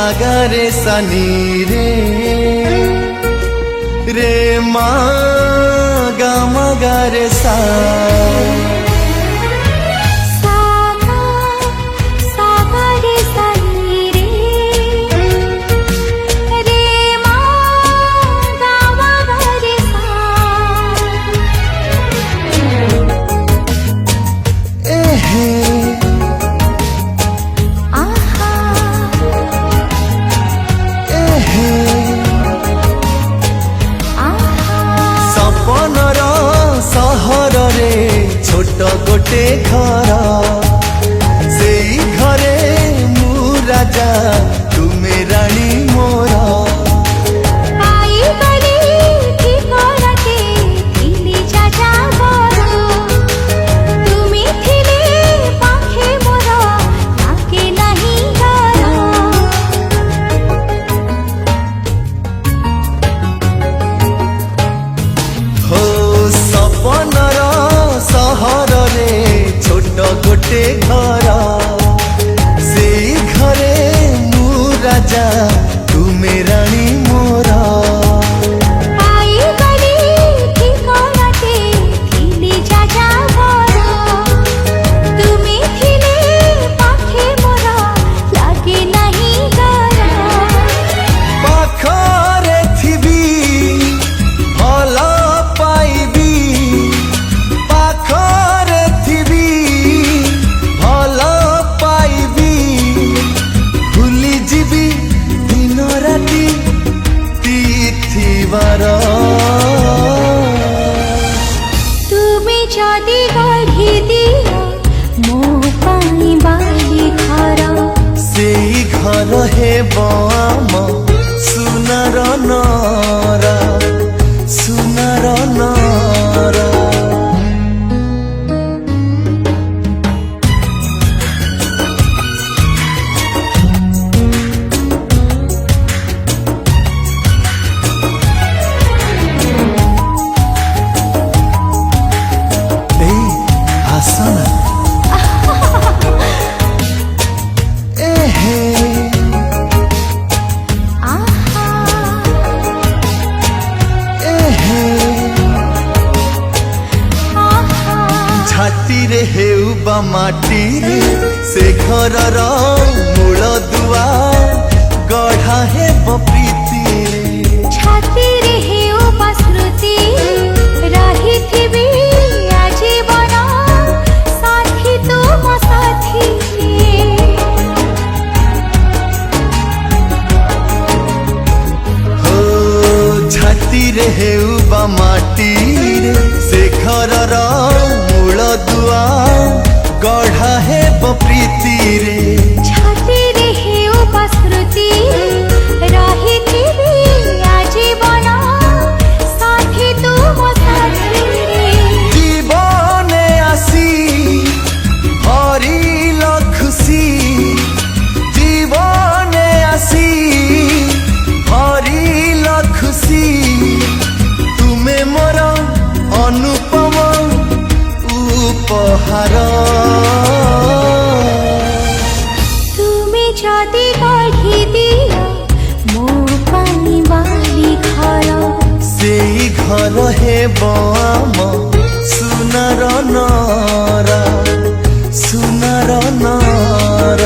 सागरे सनी रे मा गा मा गा रे सा छोट गोटे घर से घरे मु राजा तुमे रानी मोर गोटे घर से घरे मु राजा तुमे रानी मोर पाखरे थिबी भल पाइबी पाखरे थिबी भल पाइबी भूली जीवी दिन राति तिथिवार तुमे जदि गढ़ी दियो मो पाई बाली घर सेई घर हेब आम सुनार नर सुनार नर छाती रे हेउ बा माटी रे से घरर मूल दुआ गढ़ा हेब प्रीति रे छाती रे हेउ बा स्मृति रहिथिबी आजीवन साथी तुम साथी हो छाती रे हेउ बा माटी रे से घरर मूल दुआ गढ़ा हेब प्रीति रे छाती रे हेउ बा स्मृति रहिथिबी आजीवन साथी तुम साथी जीवने आसी हरिल खुशी जीवने आसी हरिल खुशी तुमे मोर अनुपम उपहार तुमे जदि गढ़ी दियो मो पाई बाली घर सेई घर हेब आम सुनार नर सुनार नर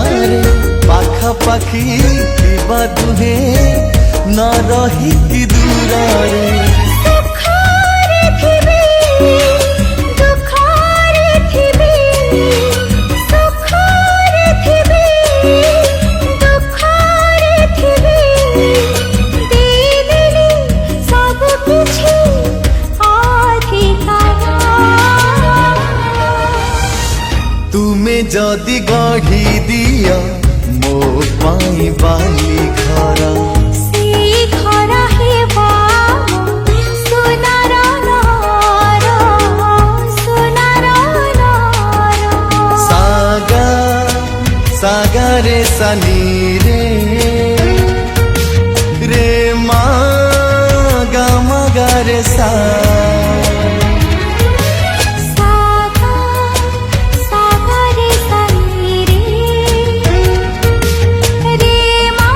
रे पाखा पाखी थिबा दुहे न रही कि दूर रे सुखरे थिबे दुखरे थिबे सुखरे थिबे दुखरे थिबे देदेली सब किछि अधिकार तुमे जदि गढ़ी दिया मो पाई बाली घर से घर हेबा सोनार नार सोनार नार सागा सागा रे सनी रे मा गा मा गा रे सा सागा सागा रे सनी रे मा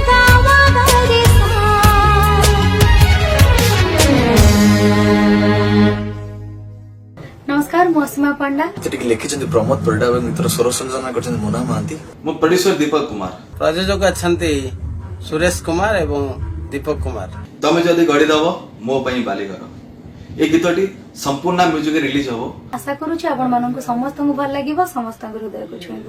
गा मा गा रे सा। नमस्कार मौसमा पंडा ସେଠିକି ଲେଖିଛନ୍ତି ପ୍ରମୋଦ ପରିଡ଼ା ଏବଂ ଗୀତର ସ୍ୱର ସଂଯୋଜନା କରିଛନ୍ତି ମୋନା ମହାନ୍ତି। ମୁଁ ପ୍ରଡ୍ୟୁସର ଦୀପକ କୁମାର। ପ୍ରଯୋଜକ ଅଛନ୍ତି ସୁରେଶ କୁମାର ଏବଂ ଦୀପକ କୁମାର। ତମେ ଯଦି ଗଢିଦବ ମୋ ପାଇଁ ବାଲିଘର ଏ ଗୀତଟି ସମ୍ପୂର୍ଣ୍ଣ ମ୍ୟୁଜିକ ରିଲିଜ ହବ। आशा करूँ आपण मानक समस्त भल लगे समस्त हृदय को छुईब।